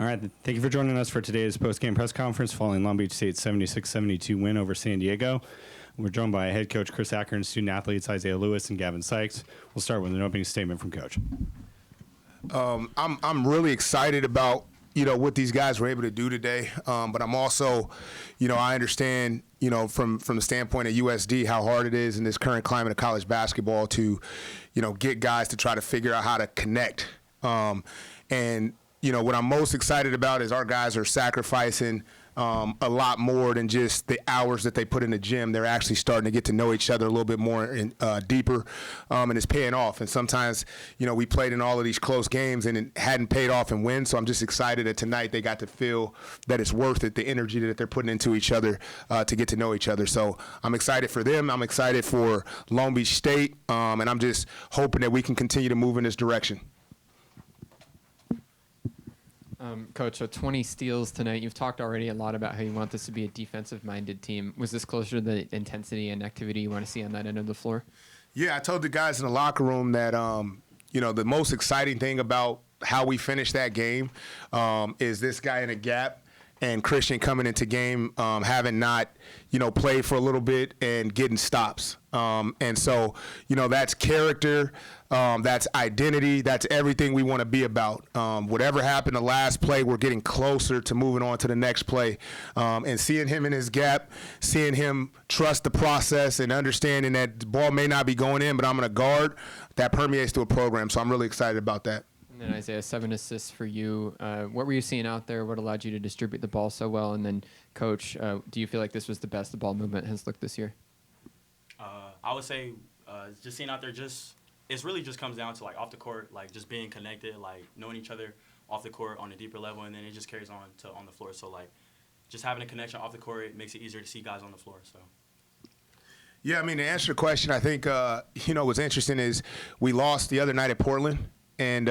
All right, thank you for joining us for today's post-game press conference following Long Beach State's 76-72 win over San Diego. We're joined by head coach Chris Acker, student athletes Isaiah Lewis and Gavin Sykes. We'll start with an opening statement from Coach. I'm really excited about what these guys were able to do today, but I'm also, I understand from the standpoint of USD how hard it is in this current climate of college basketball to get guys to try to figure out how to connect. And what I'm most excited about is our guys are sacrificing a lot more than just the hours that they put in the gym. They're actually starting to get to know each other a little bit more and deeper, and it's paying off. And sometimes, we played in all of these close games and it hadn't paid off and win. So I'm just excited that tonight they got to feel that it's worth it, the energy that they're putting into each other to get to know each other. So I'm excited for them. I'm excited for Long Beach State, and I'm just hoping that we can continue to move in this direction. Coach, so 20 steals tonight. You've talked already a lot about how you want this to be a defensive-minded team. Was this closer to the intensity and activity you want to see on that end of the floor? Yeah, I told the guys in the locker room that, the most exciting thing about how we finished that game is this guy in a gap and Christian coming into game having not, played for a little bit and getting stops. And so, that's character, that's identity, that's everything we want to be about. Whatever happened the last play, we're getting closer to moving on to the next play. And seeing him in his gap, seeing him trust the process and understanding that the ball may not be going in, but I'm going to guard, that permeates to a program. So I'm really excited about that. And then Isaiah, 7 assists for you. What were you seeing out there? What allowed you to distribute the ball so well? And then, Coach, do you feel like this was the best the ball movement has looked this year? I would say just seeing out there, it's really just comes down to like off the court, like just being connected, like knowing each other off the court on a deeper level, and then it just carries on to on the floor. So like just having a connection off the court, it makes it easier to see guys on the floor. So. Yeah, to answer your question, I think what's interesting is we lost the other night at Portland. And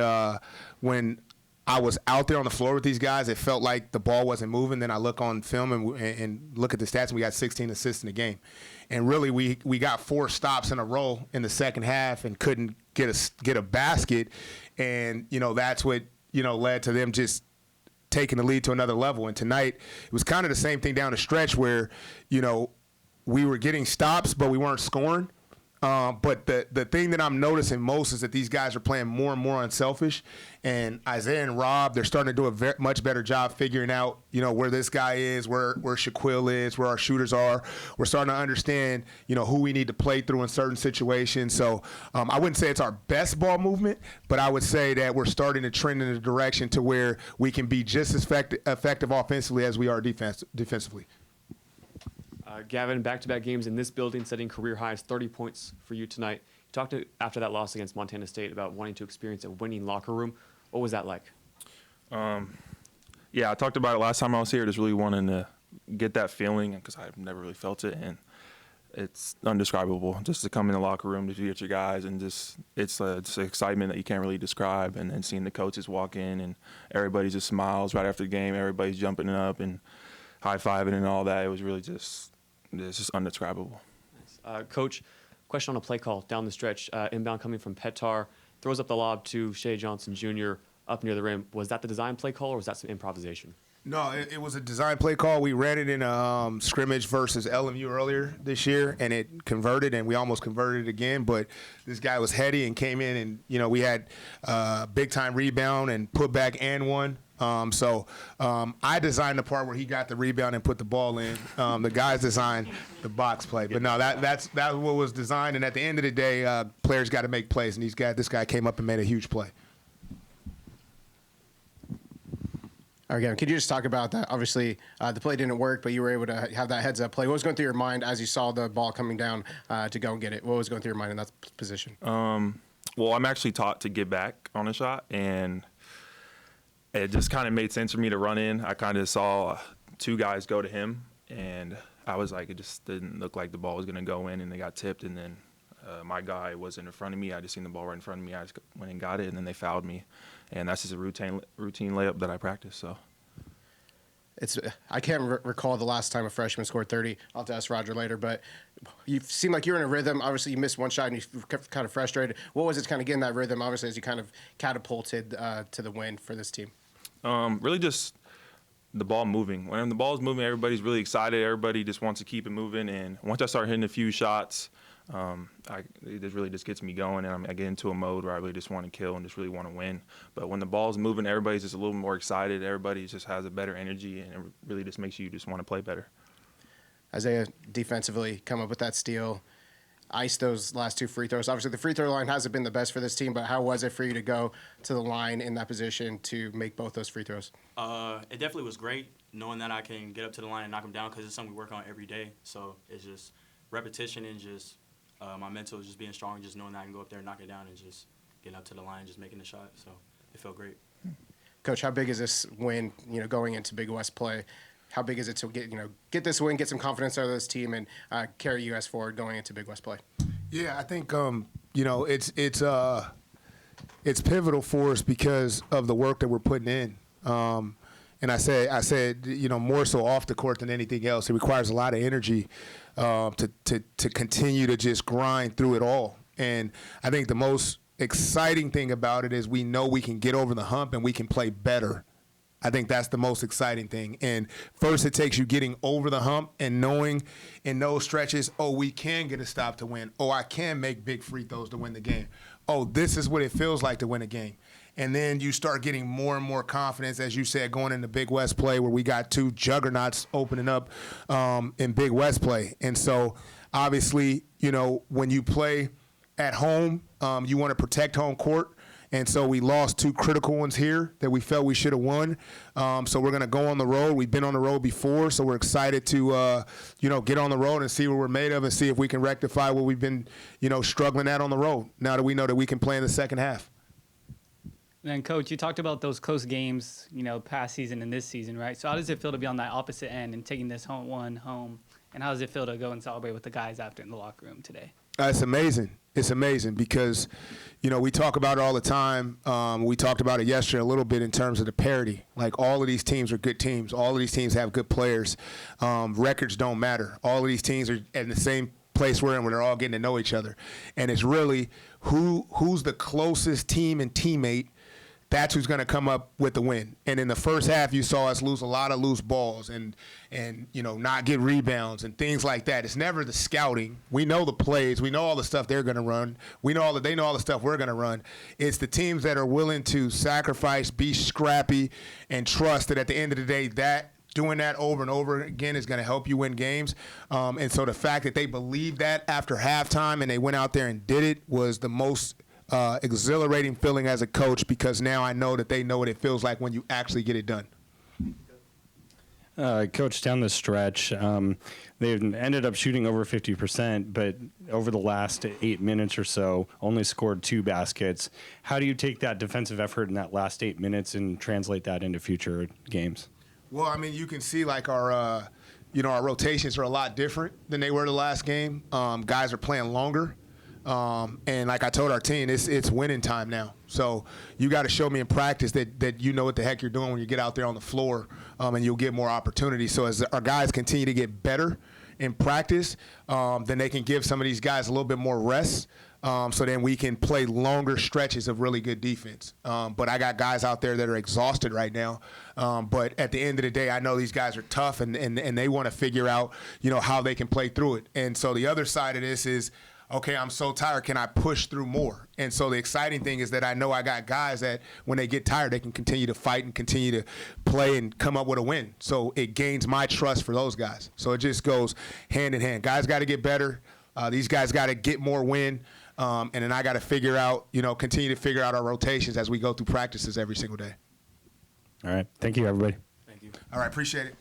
when I was out there on the floor with these guys, it felt like the ball wasn't moving. Then I look on film and look at the stats, and we got 16 assists in the game. And really, we got 4 stops in a row in the second half and couldn't get a basket. And, that's what, led to them just taking the lead to another level. And tonight, it was kind of the same thing down the stretch where, we were getting stops, but we weren't scoring. But the thing that I'm noticing most is that these guys are playing more and more unselfish. And Isaiah and Rob, they're starting to do a much better job figuring out, where this guy is, where Shaquille is, where our shooters are. We're starting to understand, who we need to play through in certain situations. So I wouldn't say it's our best ball movement, but I would say that we're starting to trend in a direction to where we can be just as effective offensively as we are defensively. Gavin, back-to-back games in this building, setting career highs, 30 points for you tonight. You talked after that loss against Montana State about wanting to experience a winning locker room. What was that like? Yeah, I talked about it last time I was here, just really wanting to get that feeling because I've never really felt it, and it's undescribable. Just to come in the locker room to get your guys, and just it's excitement that you can't really describe, and then seeing the coaches walk in and everybody just smiles right after the game, everybody's jumping up and high-fiving and all that. It was really just undescribable. Coach, question on a play call down the stretch. Inbound coming from Petar, throws up the lob to Shea Johnson Jr. up near the rim. Was that the design play call, or was that some improvisation? No, it was a design play call. We ran it in a scrimmage versus LMU earlier this year, and it converted, and we almost converted it again. But this guy was heady and came in, and, we had big-time rebound and put back and one. So I designed the part where he got the rebound and put the ball in. The guys designed the box play. But no, that's what was designed. And at the end of the day, players got to make plays. And this guy came up and made a huge play. All right, Gavin, could you just talk about that? Obviously, the play didn't work, but you were able to have that heads-up play. What was going through your mind as you saw the ball coming down to go and get it? What was going through your mind in that position? Well, I'm actually taught to get back on a shot, and it just kind of made sense for me to run in. I kind of saw 2 guys go to him, and I was like, it just didn't look like the ball was going to go in, and they got tipped, and then my guy wasn't in front of me. I just seen the ball right in front of me. I just went and got it, and then they fouled me. And that's just a routine layup that I practice. So I can't recall the last time a freshman scored 30. I'll have to ask Roger later, but you seem like you're in a rhythm. Obviously, you missed one shot and you were kind of frustrated. What was it kind of getting that rhythm, obviously, as you kind of catapulted to the win for this team? Really just the ball moving. When the ball's moving, everybody's really excited. Everybody just wants to keep it moving. And once I start hitting a few shots, it really just gets me going, and I get into a mode where I really just want to kill and just really want to win. But when the ball's moving, everybody's just a little more excited. Everybody just has a better energy, and it really just makes you just want to play better. Isaiah, defensively, come up with that steal, ice those last 2 free throws. Obviously, the free throw line hasn't been the best for this team, but how was it for you to go to the line in that position to make both those free throws? It definitely was great knowing that I can get up to the line and knock them down because it's something we work on every day. So it's just repetition and just my mental is just being strong, just knowing that I can go up there and knock it down and just getting up to the line and just making the shot. So it felt great. Coach, how big is this win, going into Big West play? How big is it to get this win, get some confidence out of this team, and carry you guys forward going into Big West play? Yeah, I think it's pivotal for us because of the work that we're putting in. And I said, more so off the court than anything else. It requires a lot of energy to continue to just grind through it all. And I think the most exciting thing about it is we know we can get over the hump and we can play better. I think that's the most exciting thing. And first, it takes you getting over the hump and knowing in those stretches, oh, we can get a stop to win. Oh, I can make big free throws to win the game. Oh, this is what it feels like to win a game. And then you start getting more and more confidence, as you said, going into Big West play where we got 2 juggernauts opening up in Big West play. And so, obviously, when you play at home, you want to protect home court. And so we lost 2 critical ones here that we felt we should have won. So we're going to go on the road. We've been on the road before, so we're excited to, get on the road and see what we're made of and see if we can rectify what we've been, struggling at on the road now that we know that we can play in the second half. And then, Coach, you talked about those close games, past season and this season, right? So how does it feel to be on that opposite end and taking this one home? And how does it feel to go and celebrate with the guys after in the locker room today? It's amazing. It's amazing because, we talk about it all the time. We talked about it yesterday a little bit in terms of the parity. Like, all of these teams are good teams. All of these teams have good players. Records don't matter. All of these teams are in the same place we're in where they're all getting to know each other. And it's really who's the closest team and teammate. That's who's going to come up with the win. And in the first half, you saw us lose a lot of loose balls and not get rebounds and things like that. It's never the scouting. We know the plays. We know all the stuff they're going to run. We know they know all the stuff we're going to run. It's the teams that are willing to sacrifice, be scrappy, and trust that at the end of the day, doing that over and over again is going to help you win games. And so the fact that they believed that after halftime and they went out there and did it was the most exhilarating feeling as a coach, because now I know that they know what it feels like when you actually get it done. Coach, down the stretch, they've ended up shooting over 50%, but over the last 8 minutes or so, only scored 2 baskets. How do you take that defensive effort in that last 8 minutes and translate that into future games? Well, I mean, you can see like our rotations are a lot different than they were the last game. Guys are playing longer. And like I told our team, it's winning time now. So you got to show me in practice that you know what the heck you're doing when you get out there on the floor, and you'll get more opportunities. So as our guys continue to get better in practice, then they can give some of these guys a little bit more rest. So then we can play longer stretches of really good defense. But I got guys out there that are exhausted right now. But at the end of the day, I know these guys are tough and they want to figure out, how they can play through it. And so the other side of this is, okay, I'm so tired, can I push through more? And so the exciting thing is that I know I got guys that when they get tired, they can continue to fight and continue to play and come up with a win. So it gains my trust for those guys. So it just goes hand in hand. Guys got to get better. These guys got to get more win. And then I got to figure out, continue to figure out our rotations as we go through practices every single day. All right. Thank you, everybody. Thank you. All right, appreciate it.